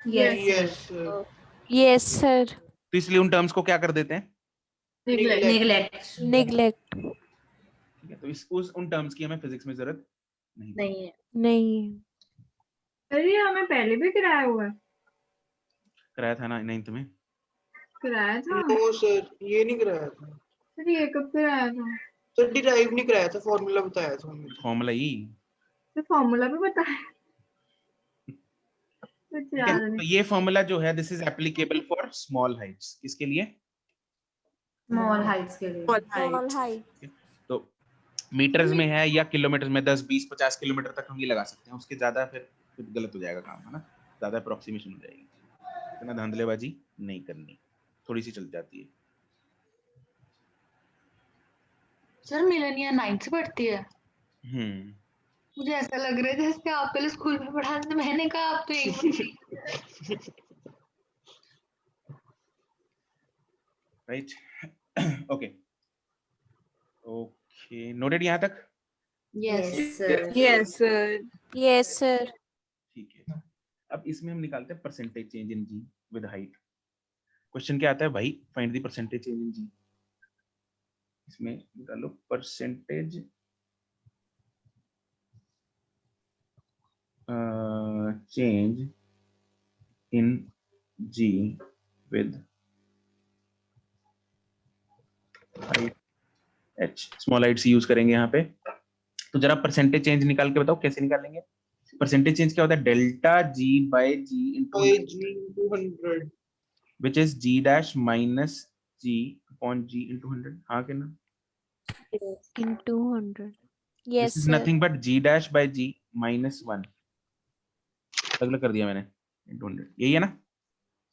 Yes Yes sir। yes sir, तो इसलिए उन टर्म्स को क्या कर देते हैं? नेग्लेक्ट नेग्लेक्ट ठीक है, तो इस उन टर्म्स की हमें फिजिक्स में जरूरत नहीं। नहीं। अरे ये हमें पहले भी कराया हुआ है। कराया था ना 9th में। कराया था नो सर, ये नहीं कराया था सर, ये कब कराया था सर। डिराइव नहीं कराया था, फॉर्मूला बताया था हमें। फॉर्मूला ही। तो फॉर्मूला भी बताया कुछ ठीक है, याद तो नहीं। ये फॉर्मूला जो है this is applicable for small Heights. किसके लिए? स्मॉल हाइट्स के लिए। Small height. तो मीटर्स में है या किलोमीटर में, 10 20 50 किलोमीटर तक हम ये लगा सकते हैं, उसके ज्यादा फिर गलत हो जाएगा काम, है ना, ज्यादा अप्रोक्सीमेशन हो जाएगी। इतना धांधलेबाजी नहीं करनी, थोड़ी सी चल जाती है। सर मिलेनिया 9th से पढ़ती है। मुझे ऐसा लग रहा है जैसे आप पहले स्कूल में पढ़ाते थे। मैंने कहा आप तो एक राइट। ओके ओके, नोटेड यहाँ तक? Yes sir. Yes sir. Yes sir. ठीक है, अब इसमें हम निकालते हैं percentage change in g with height. Question क्या आता है भाई? Find the percentage change in g. इसमें निकालो percentage change in g with height h. Small height सी यूज करेंगे यहाँ पे। तो जरा परसेंटेज चेंज निकाल के बताओ कैसे निकालेंगे। परसेंटेज चेंज क्या होता है? Delta g by g into g into 100 which is g dash minus g upon g into 100। हाँ के ना? into 100। This Yes is sir। nothing but g dash by g minus 1। अलग कर दिया मैंने, into 100। यही है ना?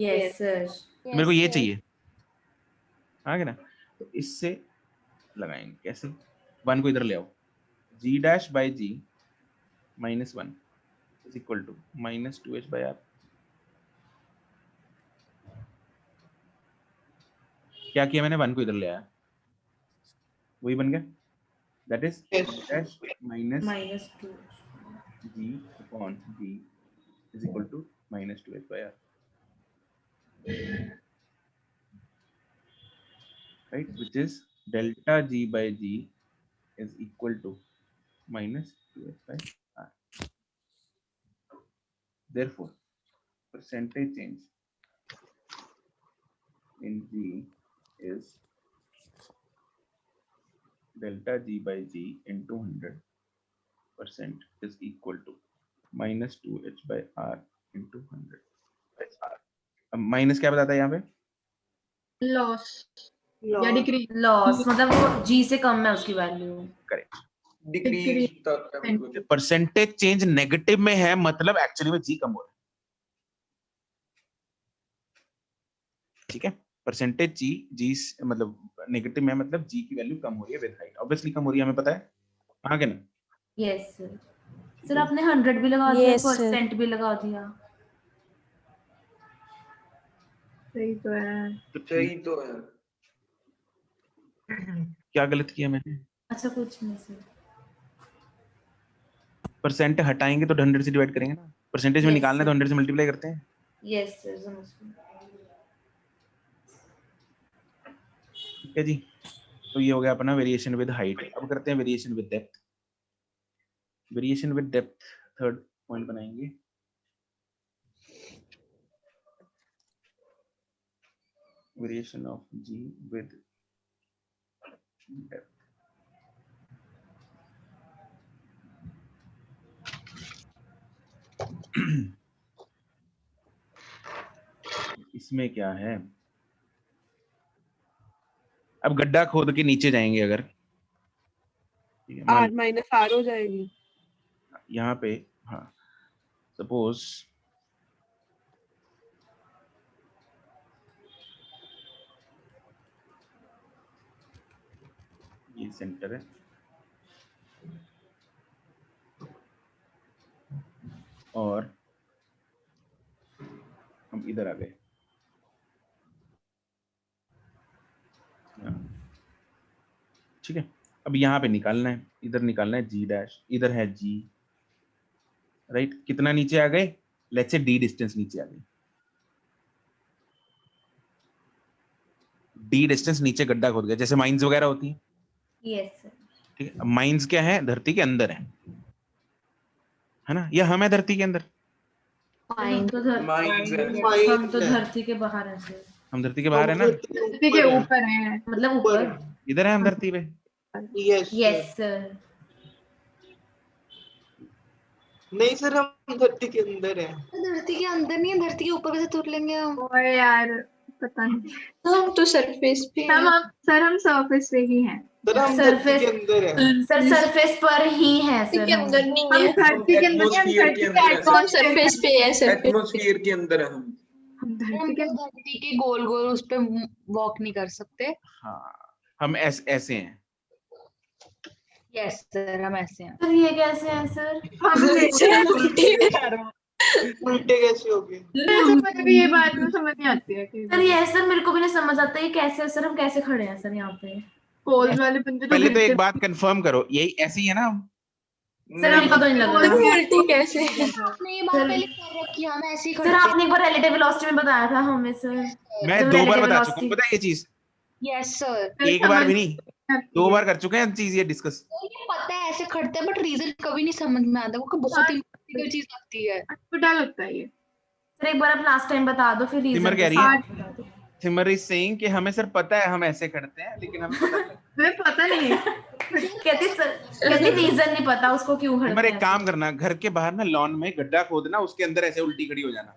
Yes sir. तो मेरे को ये चाहिए, हाँ के ना? तो इससे लगाएंगे कैसे? 1 को इधर ले आओ। g dash by g minus 1 is equal to minus 2h by r। क्या किया मैंने? 1 को इधर ले आया, वही बन गया। That is Yes. dash minus -2 g upon g is equal to minus 2h by r, right? Which is delta g by g is equal to minus 2h by r. Therefore, percentage change in g is delta g by g into 100% is equal to minus 2h by r into 100 by r। अब minus क्या बताता है यहाँ पे? Loss या decrease. Loss मतलब वो जी से कम है उसकी value. Correct. Decrease. Percentage change negative में है मतलब एक्चुअली में जी कम हो रहा है। ठीक है, परसेंटेज जी मतलब नेगेटिव में मतलब जी की वैल्यू कम हो रही है विद हाइट। ऑब्वियसली कम हो रही है, हमें पता है। हाँ क्या ना? Yes sir. सर आपने 100 भी लगा दिया, Yes, sir। परसेंट भी लगा दिया। सही तो है। सही तो है। क्या गलत किया मैंने? अच्छा कुछ नहीं सर। परसेंट हटाएंगे तो 100 से डिवाइड करेंगे ना, परसेंटेज में Yes, निकालना है तो sir। 100 से मल्टीप्लाई करते हैं। यस सर समझ गई। ठीक है जी, तो ये हो गया अपना वेरिएशन विद हाइट। अब करते हैं variation with depth. Variation with depth third point बनाएंगे। Variation of g with depth. इसमें क्या है? अब गड्ढा खोद के नीचे जाएंगे अगर, ठीक है, r माइनस r हो जाएगी यहाँ पे। हाँ, सपोज ये सेंटर है और हम इधर आ गए। ठीक है, अब यहाँ पे निकालना है, इधर निकालना है जी डैश, इधर है जी, राइट। कितना नीचे आ गए? लेट्स से डी डिस्टेंस नीचे आ गई। d डिस्टेंस नीचे गड्ढा खोद गया, जैसे माइंस वगैरह होती है। Yes sir. ठीक है, माइंस क्या है, धरती के अंदर है ना, या हम है धरती के अंदर? हम तो धरती के बाहर है सर। हम धरती के बाहर है ना, धरती के ऊपर है, मतलब ऊपर। इधर है हम धरती पे। Yes sir. नहीं सर, हम धरती के अंदर है। धरती के अंदर नहीं है, धरती के ऊपर कैसे तुर लेंगे हम? ओए यार पता नहीं, हम तो सरफेस पे हम सरफेस पे ही हैं। सर हम धरती के अंदर है। सर सरफेस पर ही है सर। के अंदर नहीं हम है, धरती के अंदर नहीं, हम धरती के हम सरफेस पे है, सरफेस एटमॉस्फेयर के अंदर है हम। हम हम धरती के गोल गोल उस पे वॉक नहीं कर सकते। हाँ, हम ऐसे हैं। यस सर, हम ऐसे हैं। सर ये कैसे है सर? उल्टे कैसे हो गए? मुझे भी ये बात में समझ नहीं आती है कि सर ये सर मेरे को भी नहीं समझ आता ये कैसे है सर, हम कैसे खड़े हैं सर यहाँ पे? पोल्स वाले बंदे पहले तो एक बात कंफर्म करो, यही ऐसे ही है ना? सर मेरे को तो नहीं लग रहा। उल्टी कैसे? आपने ये बात पहले कर रखी है, हम ऐसे ही सर खड़े आपने एक बार रिलेटिव वेलोसिटी में बताया था हमें सर। मैं जब 2 बार relative बता चुका हूँ, velocity- पता है ये चीज? Yes sir. एक बार भी नहीं, 2 बार कर चुके हैं चीज ये डिस्कस। ये पता है ऐसे खड़ते हैं, बट रीजन कभी नहीं समझ में आता, वो बहुत इम्पोर्टेंट चीज लगती है। अटपटा लगता है ये। सर एक बार आप लास्ट टाइम बता दो फिर सिमर रीजन कह रही है, सिमर इज सेइंग कि हमें सर पता है हम ऐसे करते हैं, लेकिन हमें पता नहीं। हमें पता नहीं है। कहती रीजन नहीं पता उसको क्यों खड़े सिमर एक काम करना, घर के बाहर ना लॉन में गड्ढा खोदना, उसके अंदर ऐसे उल्टी खड़ी हो जाना,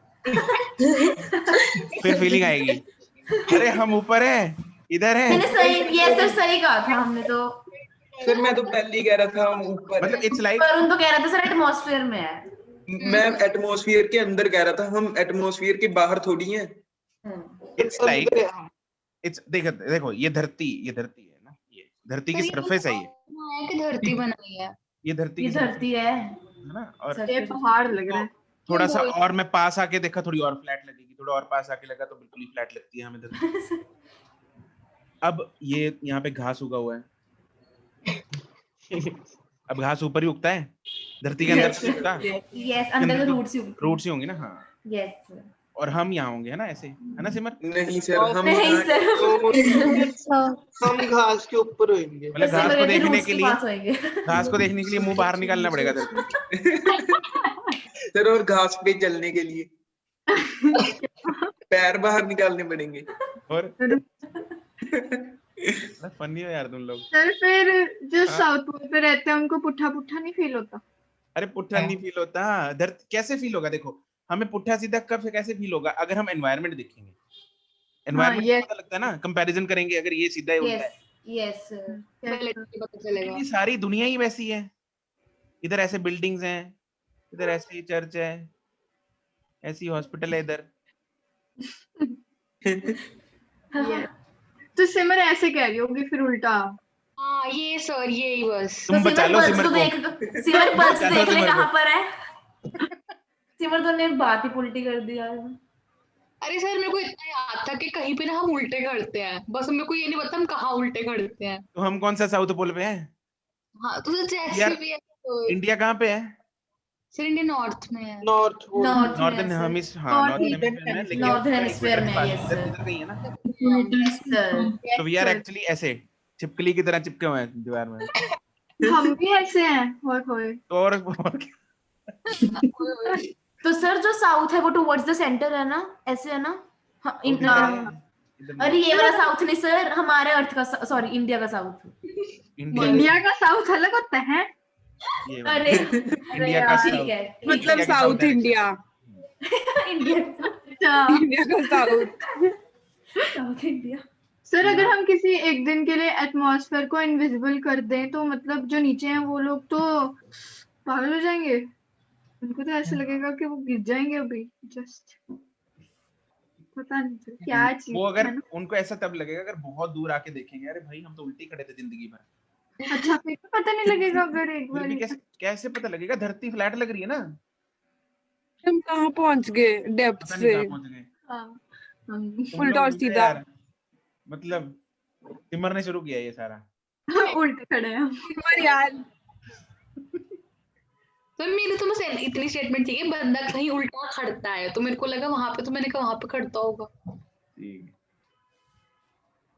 फिर फीलिंग आएगी अरे हम ऊपर है, इधर है। मैंने सही ये सर सही कहा था हमने तो। सर मैं तो पहले ही कह रहा था हम ऊपर मतलब इट्स लाइक, वरुण तो कह रहा था सर एटमॉस्फेयर में है। मैं एटमॉस्फेयर के अंदर कह रहा था, हम एटमॉस्फेयर के बाहर थोड़ी हैं। इट्स लाइक, इट्स देखो ये धरती है ना, ये धरती की सरफेस है, ये कि धरती बनाई है, ये धरती ये की धरती है ना। और ये पहाड़ लग रहा है। थोड़ा सा और मैं पास आके देखा, थोड़ी और फ्लैट लगेगी, थोड़ा और पास आके लगा तो बिल्कुल ही फ्लैट लगती है हमें धरती। अब ये यहाँ पे घास उगा हुआ है, अब घास ऊपर ही उगता है, धरती के अंदर से उगता है। यस, अंदर रूट्स ही होंगे ना। हाँ यस, और हम यहाँ होंगे है ना, ऐसे है ना सिमर? नहीं सर, हम नहीं सर, हम घास के ऊपर होंगे। मतलब घास को देखने के लिए, होंगे। घास को देखने के लिए मुंह बाहर निकालना पड़ेगा सर, और घास पे चलने के लिए पैर बाहर निकालने पड़ेंगे। और फनी हो यार तुम लोग। सर फिर जो साउथ पोल पे रहते हैं उनको पुट्ठा पुट्ठा नहीं फील होता? अरे पुट्ठा नहीं फील होता, कैसे फील होगा? देखो हमें पुट्ठा सीधा कब कैसे फील होगा? अगर हम एनवायरनमेंट देखेंगे, एनवायरनमेंट पता लगता है ना, कंपैरिजन करेंगे, अगर ये सीधा है उल्टा है, यस पता चलेगा। ये सारी दुनिया ही वैसी है। इधर ऐसे बिल्डिंग्स हैं, इधर ऐसी चर्च है, ऐसी हॉस्पिटल है इधर। तो सिमर ऐसे कह रही होगी फिर उल्टा। हाँ ये सर, यही बस। तुम बचा लो सिमर को। सिमर पल्स देख ले कहाँ पर है। सिमर तो ने बात ही उल्टी कर दी यार। अरे सर मेरे को इतना याद था कि कहीं पे ना हम उल्टे करते हैं, बस मेरे को ये नहीं पता हम कहाँ उल्टे करते हैं। तो हम कौन सा साउथ पोल पे हैं? हाँ तो सर जैसे भी है तो इंडिया कहाँ पे है? सर इंडिया नॉर्थ में है। नॉर्दर्न हेमिस्फीयर में, यस सर। तो वी आर एक्चुअली ऐसे छिपकली की तरह चिपके हुए हैं दीवार में। हम भी ऐसे हैं। तो और तो सर जो साउथ है वो टुवर्ड्स द सेंटर है ना, ऐसे है ना? अरे ये वाला साउथ नहीं सर, हमारे अर्थ का, सॉरी इंडिया का साउथ। इंडिया का साउथ अलग होता है। अरे इंडिया का ठीक है, मतलब साउथ इंडिया, इंडिया का साउथ इंडिया। सर अगर हम किसी एक दिन के लिए एटमॉस्फेयर को इनविजिबल कर दें तो मतलब जो नीचे हैं वो लोग तो पागल हो जाएंगे। उनको तो ऐसा लगेगा कि वो गिर जाएंगे अभी। जस्ट पता नहीं क्या चीज। वो अगर उनको ऐसा तब लगेगा अगर बहुत दूर आके देखेंगे, अरे भाई हम तो उल्टी खड़े थे जिंदगी भर। अच्छा फिर तो पता नहीं लगेगा अगर एक बार। कैसे पता लगेगा? धरती फ्लैट लग रही है ना। हम कहाँ पहुंच गए डेप्थ से? उल्टा और सीधा। मतलब सिमर ने शुरू किया ये सारा। उल्टे खड़े हैं यार। तो मेरी तो बस इतनी स्टेटमेंट थी कि बंदा कहीं उल्टा खड़ता है, तो मेरे को लगा वहां पे, तो मैंने कहा वहां पे खड़ता होगा।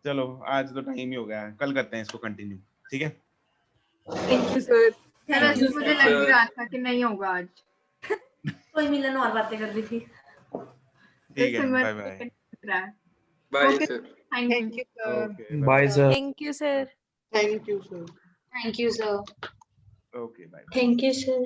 चलो आज तो टाइम ही हो गया, कल करते हैं इसको कंटिन्यू, ठीक है? Thank you sir. यार ऐसे मुझे लग ही रहा था कि नहीं होगा आज। कोई मिलन और बातें कर रही थी। ठीक है, bye bye. Bye sir. Thank you okay bye sir. Thank you sir. Thank you sir. Thank you sir. Okay bye. Thank you, sir.